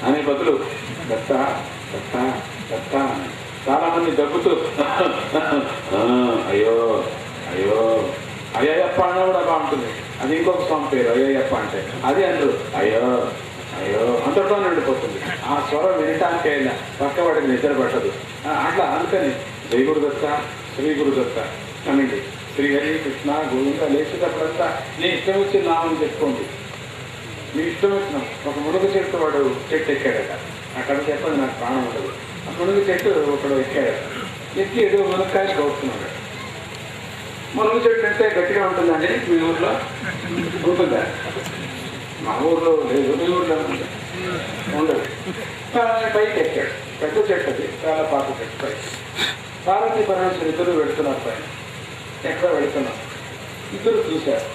అనే బదులు దత్త దత్త దత్త అని చాలా మంది దగ్గుతూ అయ్యో అయ్యో అయ్యప్ప అన్న కూడా బాగుంటుంది. అది ఇంకొక స్వామి పేరు అయ్యప్ప అంటే. అది అందరూ అయ్యో అయ్యో అంతటితో నిండిపోతుంది. ఆ స్వరం వినటానికే పక్కబడి నిద్ర పట్టదు. అట్లా అందుకని జై గురుదత్త శ్రీ గురుదత్త అనండి. శ్రీహరి కృష్ణ గోవింద లేచేటప్పుడంతా నీ ఇష్టం వచ్చిన నామం చెప్పుకోండి. మీ ఇష్టం వచ్చిన ఒక మునుగు చెట్టు వాడు చెట్టు ఎక్కాడట. అక్కడ చెప్పండి నాకు ప్రాణం ఉండదు. ఆ మునుగు చెట్టు ఒకడు ఎక్కాడట. ఎక్కి ఏదో మునక్కాయలు కవుతున్నాడు. మునుగు చెట్టు అంటే గట్టిగా ఉంటుందండి మీ ఊర్లో? ఉంటుందా? మా ఊర్లో లేదు, మీ ఊర్లో ఉండదు. పైకి ఎక్కాడు. పెద్ద చెట్టు అది, చాలా పాత చెట్టు. పైకి పార్వతీ పరమేశ్వరు ఇద్దరు వెళుతున్నారు. పైన ఎక్కడ వెళుతున్నారు ఇద్దరు చూశారు.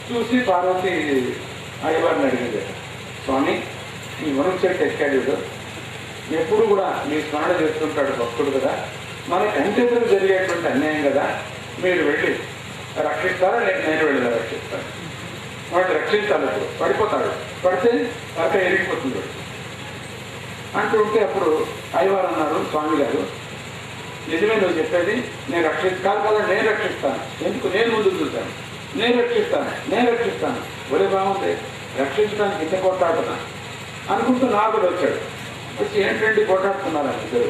చూసి పార్వతి అయ్యవారిని అడిగింది, స్వామి ఈ మునుగు చెట్టు ఎక్కాడు, ఎప్పుడు కూడా మీ స్మరణ చేస్తుంటాడు భక్తుడు కదా, మన కంటెదురు జరిగేటువంటి అన్యాయం కదా, మీరు వెళ్ళి రక్షిస్తారా లేక నేను వెళ్ళి రక్షిస్తాను? వాడిని రక్షించాలి. అప్పుడు పడిపోతాడు, పడితే తలక ఎరిగిపోతుంది అంటూ ఉంటే అప్పుడు అయ్యవారు అన్నారు, స్వామి గారు నిజమే నువ్వు చెప్పేది, నేను కాదు కదా, నేను రక్షిస్తాను. ఎందుకు? నేను ముందు చూశాను, నేను రక్షిస్తాను. ఒరే బాగుంది, రక్షించడానికి ఇంత కొట్టాడుతున్నా అనుకుంటూ నాగుడు వచ్చాడు. వచ్చి ఏంటంటే కొట్టాడుతున్నారని ఇద్దరు.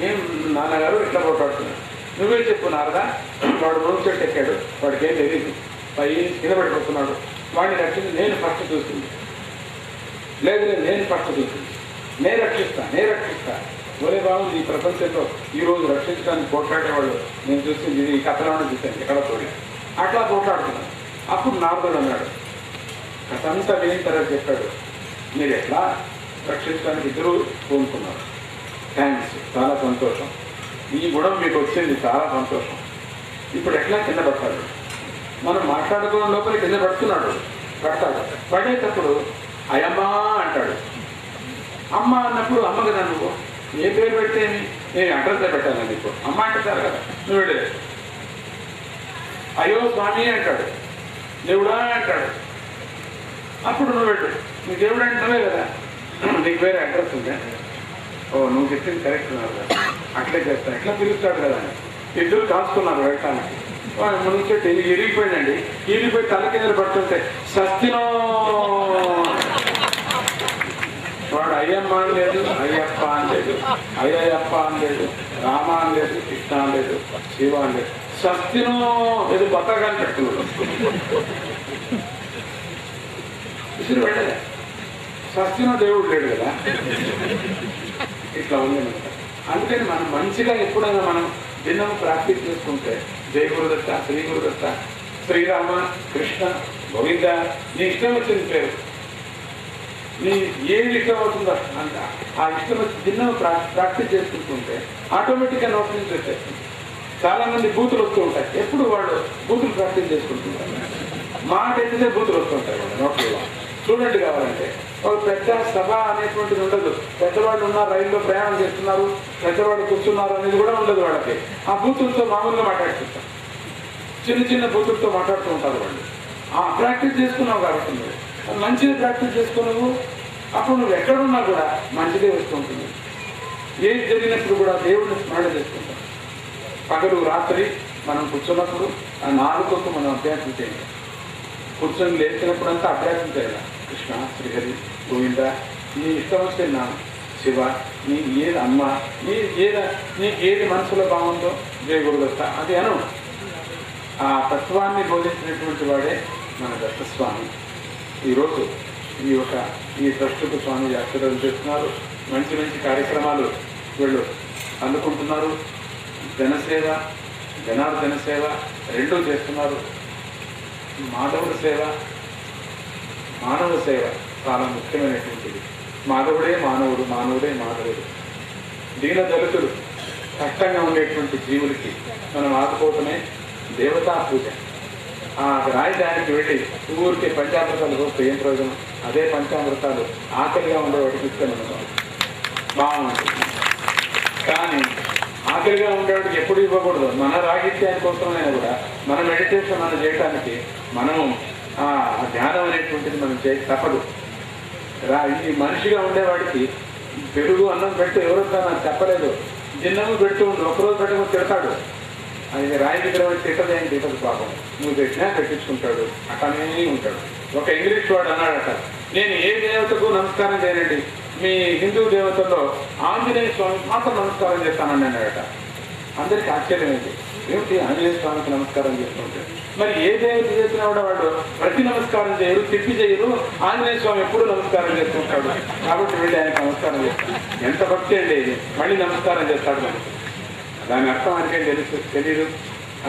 ఏం నాన్నగారు ఇట్లా కొట్టాడుతున్నారు? నువ్వే చెప్పు నారదా, వాడు మునుగు చెట్టు ఎక్కాడు, వాడికి ఏం తెలియదు, పై కింద పడిపోతున్నాడు, వాడిని రక్షించి నేను ఫస్ట్ చూస్తుంది. లేదు నేను ఫస్ట్ చూస్తుంది, నేను రక్షిస్తా. ఒరే బాగుంది, ఈ ప్రపంచంలో ఈరోజు రక్షించడానికి పోట్లాడేవాళ్ళు నేను చూసింది ఇది, ఈ కథలోనే చూశాను, ఎక్కడ చూడలే. అట్లా పోట్లాడుతున్నాను. అప్పుడు నారదుడు అన్నాడు, కథ అంతా విని తర్వాత చెప్పాడు, మీరు ఎట్లా రక్షించడానికి ఇద్దరు కోరుకున్నారు. థ్యాంక్స్, చాలా సంతోషం, ఈ గుణం మీకు వచ్చింది, చాలా సంతోషం. ఇప్పుడు ఎట్లా కింద పడతాడు? మనం మాట్లాడుకున్న లోపల కింద పడుతున్నాడు, పడేటప్పుడు అయమ్మా అంటాడు. అమ్మ అన్నప్పుడు అమ్మ కదా నువ్వు, ఏ పేరు పెట్టేమి, నేను అడ్రస్లో పెట్టాను నీకు, అమ్మ అంటారు కదా, నువ్వు వెళ్ళేది. అయ్యో స్వామి అంటాడు, దేవుడా అంటాడు. అప్పుడు నువ్వు వెళ్ళు, నువ్వు దేవుడు అంటున్నావే కదా, నీకు వేరే అడ్రస్ ఉందా? ఓ నువ్వు చెప్పింది కరెక్ట్ ఉన్నారు కదా, అట్లే చేస్తాను, ఎట్లా పిలుస్తాడు కదా అని ఇద్దరు కాసుకున్నారు వెళ్ళటానికి. మునుగు చెట్టు ఇరిగిపోయిందండి, ఇరిగిపోయి తల కింద పడుతుంటే సస్తినో, వాడు అయ్యమ్మ అని లేదు, అయ్యప్ప అని లేదు, అయ్యప్ప అని లేదు, రామ అని లేదు, కృష్ణ అని లేదు, శివ అని లేదు, సస్తినో ఏదో బతకాన్ని పెట్టుకున్నాడు. విసిరి వెళ్ళలే, సస్తినో దేవుడు లేడు కదా. ఇట్లా ఉంది. అందుకని మనం మంచిగా ఎప్పుడైనా మనం దినము ప్రాక్టీస్ చేసుకుంటే జై గురుదత్త, శ్రీ గురుదత్త, శ్రీరామ, కృష్ణ, గోవింద, నీ ఇష్టం వచ్చింది పేరు, నీ ఏది ఇష్టం అవుతుందో అంత ఆ ఇష్టం వచ్చి దినము ప్రాక్టీస్ చేసుకుంటుంటే ఆటోమేటిక్గా నోటి నుంచి వచ్చేస్తుంది. చాలా మంది బూతులు వస్తూ ఉంటాయి, ఎప్పుడు వాళ్ళు బూతులు ప్రాక్టీస్ చేసుకుంటుంటారు. మాట ఎత్తితే బూతులు వస్తుంటాయి వాళ్ళు నోట్లో. స్టూడెంట్ కావాలంటే ఒక పెద్ద సభ అనేటువంటిది ఉండదు. పెద్దవాళ్ళు ఉన్నారు, రైల్లో ప్రయాణం చేస్తున్నారు, పెద్దవాళ్ళు కూర్చున్నారు అనేది కూడా ఉండదు వాళ్ళకి. ఆ బూతులతో మామూలుగా మాట్లాడుతుంటారు, చిన్న బూతులతో మాట్లాడుతూ ఉంటారు వాళ్ళు. ప్రాక్టీస్ చేసుకున్నావు కాబట్టి నువ్వు మంచిగా ప్రాక్టీస్ చేసుకున్నావు, అప్పుడు నువ్వు ఎక్కడున్నా కూడా మంచిదే వస్తుంటుంది. ఏది జరిగినప్పుడు కూడా దేవుడిని స్మరణ చేసుకుంటాం. పగలు రాత్రి మనం కూర్చున్నప్పుడు ఆ నాలుగుకు మనం అభ్యాసం చేయాలి. కూర్చొని లేచినప్పుడు అంతా అభ్యాసం చేయాలి. కృష్ణ, శ్రీహరి, గోవింద, నీ ఇష్టం వస్తే నా శివ, నీ ఏది అమ్మ, నీకు ఏది మనసులో బాగుందో జయ గురుదత్త అది అను. ఆ తత్వాన్ని బోధించినటువంటి వాడే మన దత్తస్వామి. ఈరోజు ఈ ట్రస్టుకు స్వామి ఆశీర్వాదం చేస్తున్నారు. మంచి కార్యక్రమాలు వీళ్ళు అందుకుంటున్నారు. జనసేవ, జనార్దన సేవ రెండూ చేస్తున్నారు. మాధవ సేవ చాలా ముఖ్యమైనటువంటిది. మాధవుడే మానవుడు, మానవుడే మాధవుడు. దీన దళితులు కష్టంగా ఉండేటువంటి జీవులకి మనం ఆదుకోవటమే దేవతా పూజ. ఆ రాయడానికి వెళ్ళి ఊరికి పంచామృతాలు పోస్తే ఏం ప్రయోజనం? అదే పంచామృతాలు ఆకలిగా ఉండేవాడికి ఇస్తాను బాగుంటుంది. కానీ ఆకలిగా ఉండేవాడికి ఎప్పుడు ఇవ్వకూడదు. మన రాగిత్యాని కోసమైనా కూడా మన మెడిటేషన్ మనం చేయడానికి మనము ఆ ధ్యానం అనేటువంటిది మనం చేసి తప్పదు. ఈ మనిషిగా ఉండేవాడికి పెరుగు అన్నం పెట్టు ఎవరో నాకు చెప్పలేదు, జిన్నము పెడుతూ ఉండు, ఒకరోజు పెట్టకు తిడతాడు. ఆయన రాయి విగ్రహం తిట్టదేం తిట్టదు పాపం, నువ్వు పెట్టినా పెట్టించుకుంటాడు, అట్లానే ఉంటాడు. ఒక ఇంగ్లీష్ వాడు అన్నాడట, నేను ఏ దేవతకు నమస్కారం చేయనండి, మీ హిందూ దేవతల్లో ఆంజనేయ స్వామికి మాత్రం నమస్కారం చేస్తానని అన్నాడట. అందరికీ ఆశ్చర్యమైంది, ఏమిటి ఆంజనేయ స్వామికి నమస్కారం చేస్తుంటే, మరి ఏ దేవత చేసినా కూడా వాడు ప్రతి నమస్కారం చేయరు, తిప్పి చేయరు, ఆంజనేయ స్వామి ఎప్పుడు నమస్కారం చేస్తుంటాడు, కాబట్టి వెళ్ళి ఆయనకు నమస్కారం చేస్తాడు. ఎంత భక్తి అండి ఇది, మళ్ళీ నమస్కారం చేస్తాడు మనకి. దాని అర్థం ఆయనకేం తెలియదు.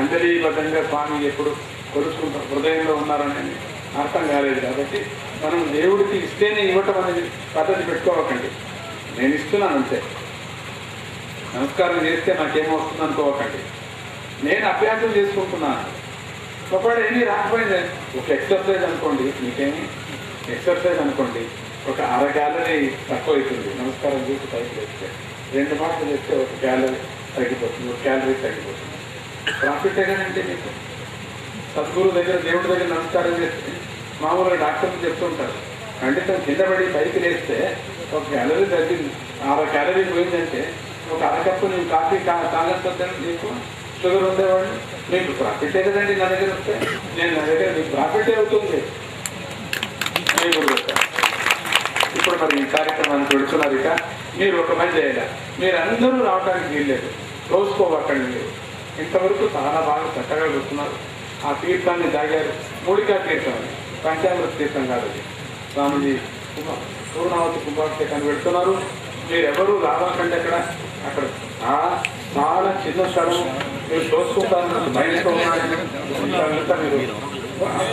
అంజలీబద్ధంగా స్వామి ఎప్పుడు కొలుసుకుంటారు, హృదయంలో ఉన్నారని అర్థం కాలేదు. కాబట్టి మనం దేవుడికి ఇస్తేనే ఇవ్వటం అనేది పద్ధతి పెట్టుకోవకండి. నేను ఇస్తున్నాను అంతే, నమస్కారం చేస్తే నాకేమో వస్తుంది అనుకోవకండి. నేను అభ్యాసం చేసుకుంటున్నాను. ఒకవేళ ఏమీ రాకపోయింది, ఒక ఎక్సర్సైజ్ అనుకోండి, మీకేమి ఎక్సర్సైజ్ అనుకోండి, ఒక 1/2 క్యాలరీ తక్కువ అవుతుంది నమస్కారం చేసి పైకి వేస్తే. 2 మాటలు చేస్తే 1 క్యాలరీ తగ్గిపోతుంది, 1 క్యాలరీ తగ్గిపోతుంది. ప్రాఫిట్ ఏదంటే మీకు సద్గురు దగ్గర దేవుడి దగ్గర నమస్కారం చేస్తే మామూలుగా డాక్టర్లు చెప్తుంటారు, ఖండితం కింద పడి పైకి లేస్తే 1 క్యాలరీ తగ్గింది, 6 క్యాలరీ పోయిందంటే 1 అరకప్పు నేను కాఫీ తాగొద్దండి, నీకు షుగర్ ఉండేవాళ్ళు, మీకు ప్రాఫిటే కదండి. నా దగ్గర వస్తే నేను నా దగ్గర మీకు ప్రాఫిటే అవుతుంది. ఇప్పుడు మరి ఈ కార్యక్రమాన్ని పెడుతున్నారు. ఇక మీరు ఒక పని చేయాలి, మీరు అందరూ రావడానికి వీల్లేదు, రోజుకోవకండి. మీరు ఇంతవరకు చాలా బాగా చక్కగా కూర్చున్నారు, ఆ తీర్థాన్ని తాగారు. మూలికా తీర్థం అని, పంచామృత తీర్థం కాదు అది. స్వామిజీ పూర్ణావతి కుంభాభిషేకాన్ని పెడుతున్నారు. మీరెవరూ రావాకండి. అక్కడ చాలా చిన్న స్థలం, మీరు చూసుకుంటారు, బయటకు అంతా మీరు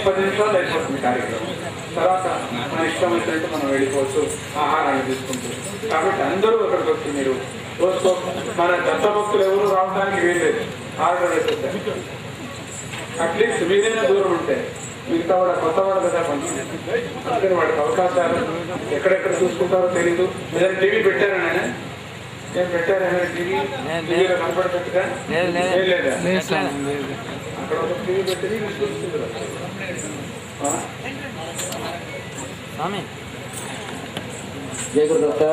10 నిమిషాలు అయిపోతుంది కార్యక్రమం. తర్వాత మన ఇష్టం వచ్చినట్టు మనం వెళ్ళిపోవచ్చు ఆహారాన్ని తీసుకుంటూ. కాబట్టి అందరూ అక్కడికి వచ్చి మీరు చూసుకో. మన దత్త భక్తులు ఎవరు రావడానికి వీల్లేదు, ఆర్డర్ వేసేస్తారు. అట్లీస్ట్ మీరైనా దూరం ఉంటే మిగతా వాడు కొత్త వాడు కదా పంపించారు, అందుకని వాడికి అవకాశాలు ఎక్కడెక్కడ చూసుకుంటారో తెలీదు. ఏదైనా టీవీ పెట్టారని నేను పెట్టారైనా టీవీలో కనపడేట్టుగా లేదా, అక్కడ ఒక టీవీ పెట్టి చూస్తుంది. జై గురుదత్త.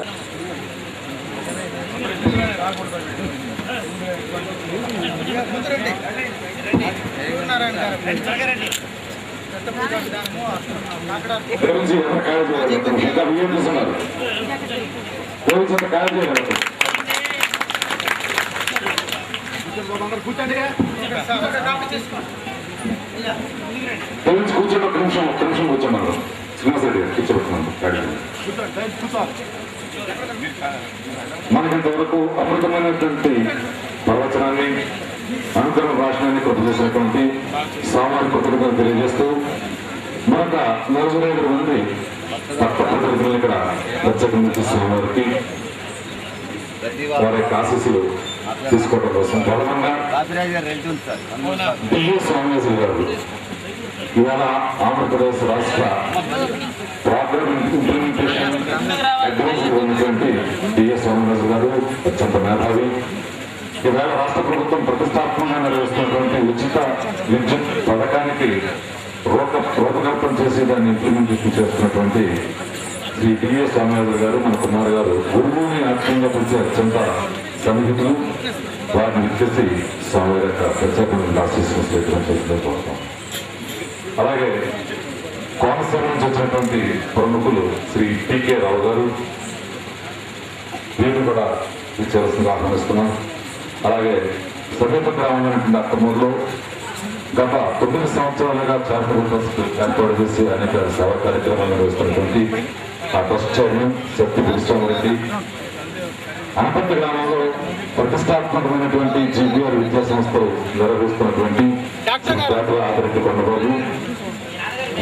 కూర్చోండి, ఒక నిమిషం కూర్చోన్నారు. శ్రీనివాసరెడ్డి గారు కూర్చోబెట్టున్నాను. మనకింతవరకు అమృతమైనటువంటి ప్రవచనాన్ని, అనుగ్రహం రాష్ట్రాన్ని కృత చేసినటువంటి స్వామివారి కృతజ్ఞతలు తెలియజేస్తూ మరొక 45 మంది ప్రతినిధులు ఇక్కడ ప్రత్యేకించి స్వామివారికి వారి యొక్క ఆశీస్సులు తీసుకోవడం కోసం ప్రధానంగా డిఏ స్వామివారి గారు ఇవాళ ఆంధ్రప్రదేశ్ రాష్ట్ర ప్రోగ్రామ్ ఇంప్లిమెంటేషన్ అడ్వైజర్ ఉన్నటువంటి డిఏ స్వామివారి గారు అత్యంత మేధావి. ఈవేళ రాష్ట్ర ప్రభుత్వం ప్రతిష్టాత్మకంగా నిర్వహిస్తున్నటువంటి ఉచిత విద్యుత్ పథకానికి రూపకల్పన చేసి దాన్ని ఇంప్లిమెంటేషన్ చేస్తున్నటువంటి శ్రీ డిఏ స్వామివారి గారు, మన కుమార్ గారు గురువుని ఆత్మీయంగా పిలిచే అత్యంత సన్నిహితులు. వారిని విచ్చేసి స్వామివారి యొక్క ప్రత్యేకమైన ఆశీస్సులు స్వీకరించాల్సిందే. అలాగే కోనసీమ నుంచి వచ్చినటువంటి ప్రముఖులు శ్రీ టీకే రావు గారు, వీరిని కూడా విచ్చేయాల్సిందిగా ఆహ్వానిస్తున్నాం. అలాగే సమీప గ్రామమైనటువంటి అక్కమూరులో గత 9 సంవత్సరాలుగా చారిటబుల్ ట్రస్ట్ ఏర్పాటు చేసి అనేక సేవా కార్యక్రమాలు నిర్వహిస్తున్నటువంటి ఆ ట్రస్ట్ చైర్మన్ శక్తి కృష్ణారెడ్డి, అనపర్తి గ్రామంలో ప్రతిష్టాత్మకమైనటువంటి జీబీఆర్ విద్యా సంస్థలు నిర్వహిస్తున్నటువంటి ఆదరెడ్డి కొండబాబు,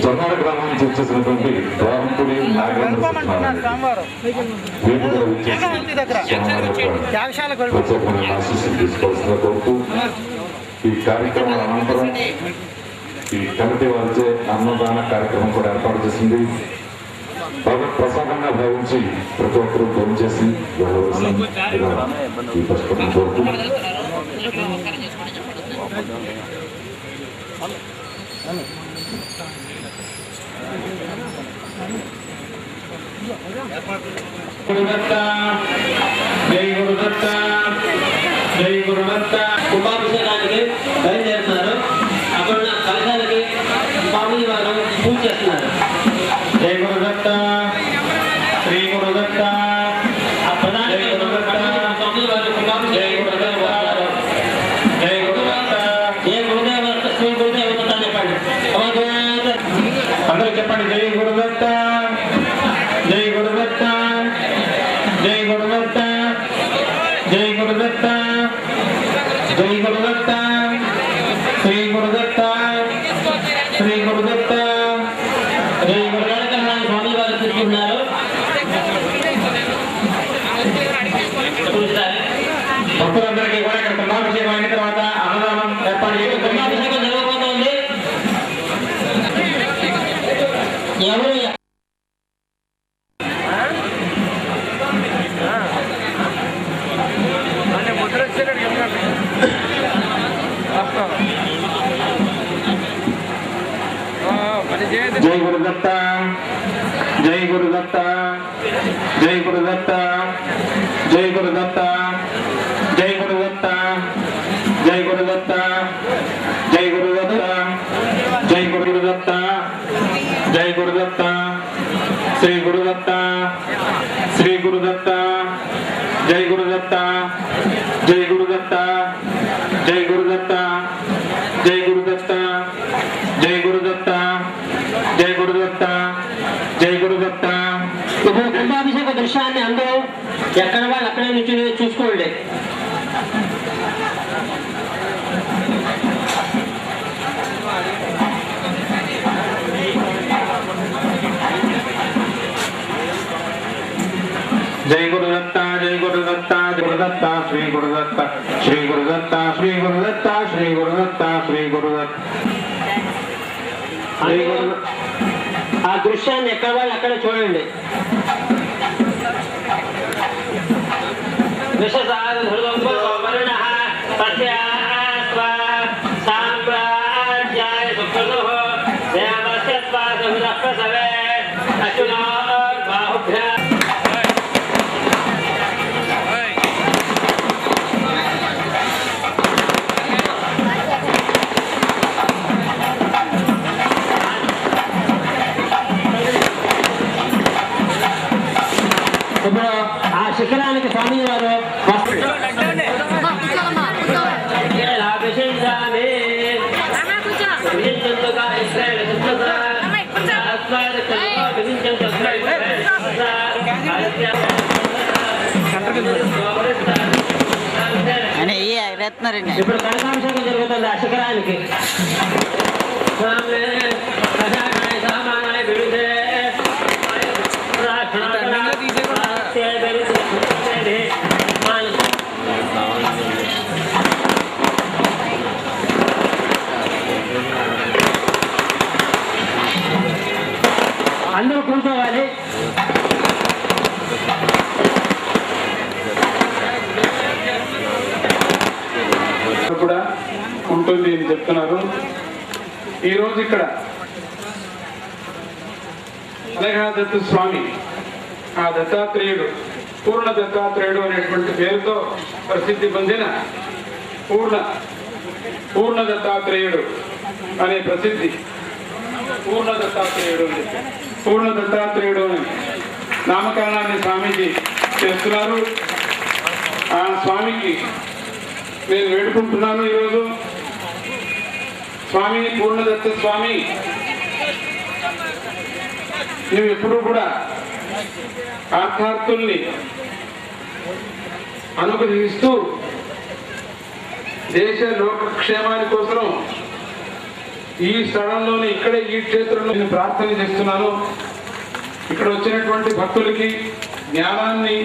జొన్నాడ గ్రామం నుంచి వచ్చేసినటువంటి రాహంపుడి నాగేంద్ర ప్రత్యేకమైన ఆశీస్సులు తీసుకోవాల్సిన కోరుతూ ఈ కార్యక్రమం అనంతరం ఈ కమిటీ వారిచే అన్నదాన కార్యక్రమం కూడా ఏర్పాటు చేసింది. ప్రసాదంగా భావించి ప్రతి ఒక్కరూ ఫోన్ చేసి వెళ్ళవలసిందిగా ఈ పశుపతిని కోరుతూ గురుదత్త జై గురుదత్త జై గురుదత్త. కుంభాభిషేకానికి బయలుదేరుతున్నారు. అక్కడ ఉన్న కలశాలకి స్వామి వారు పూజ చేస్తున్నారు. జై గురుదత్త శ్రీ గురుదత్త ఆ ప్రధాన స్వామి వారు జై గురుదత్త జై గురుదత్త. ఏ గురుదేవ శ్రీ గురుదేవత చెప్పండి. అందరూ చెప్పండి. జై గురుదత్త జై గురుదత్త జై గురుదత్త జై గురుదత్త జై గురుదత్త శ్రీ గురుదత్త శ్రీ గురుదత్త జై గురుదత్త. స్వామి వారు తీసుకుంటున్నారు. భక్తులందరికీ కూడా ఇక్కడ కుంభాభిషేకం అయిన తర్వాత అన్నదానం ఏర్పాటు చేయడం కుంభాభిషేకం జరగబోతోంది. ఎవరు జై గురుదత్త జై గురుదత్త జై గురుదత్త జై గురుదత్త జై గురుదత్త జై గురుదత్త జై గురుదత్త జై గురుదత్త జై గురుదత్త శ్రీ గురుదత్త శ్రీ గురుదత్త జై గురుదత్త జై గురుదత్త జై గురుదత్త జై గురుదత్త జై గురుదత్త జై గురుదత్త జై గురుదత్త. ఇప్పుడు కుంభాభిషేక దృశ్యాన్ని అందరూ ఎక్కడ వాళ్ళు అక్కడే నుంచి చూసుకోండి. జై గురుదత్త జై గురుదత్త గురుదత్త శ్రీ గురుదత్త శ్రీ గురుదత్త శ్రీ గురుదత్త శ్రీ గురుదత్త శ్రీ గురుదత్త. ఆ దృశ్యాన్ని ఎక్కడ వాళ్ళు అక్కడ చూడండి. ఇప్పుడు ఆ శిఖరానికి స్వామి వారు ఇప్పుడు కనకాభిషేకం జరుగుతుంది ఆ శిఖరానికి. అందరూ కూర్చోవాలి. కూడా ఉంటుంది అని చెప్తున్నారు. ఈరోజు ఇక్కడ అనఘాదత్త స్వామి, ఆ దత్తాత్రేయుడు, పూర్ణ దత్తాత్రేయుడు అనేటువంటి పేరుతో ప్రసిద్ధి పొందిన పూర్ణ దత్తాత్రేయుడు అనే ప్రసిద్ధి, పూర్ణ దత్తాత్రేయుడు అని నామకరణాన్ని స్వామీజీ చేస్తున్నారు. ఆ స్వామికి నేను వేడుకుంటున్నాను ఈరోజు. స్వామి పూర్ణదత్త స్వామి, నువ్వు ఎప్పుడూ కూడా ఆర్థార్థుల్ని అనుగ్రహిస్తూ దేశ లోకక్షేమాని కోసం ఈ స్థలంలోని ఇక్కడే ఈ క్షేత్రంలో నేను ప్రార్థన చేస్తున్నాను. ఇక్కడ వచ్చినటువంటి భక్తులకి జ్ఞానాన్ని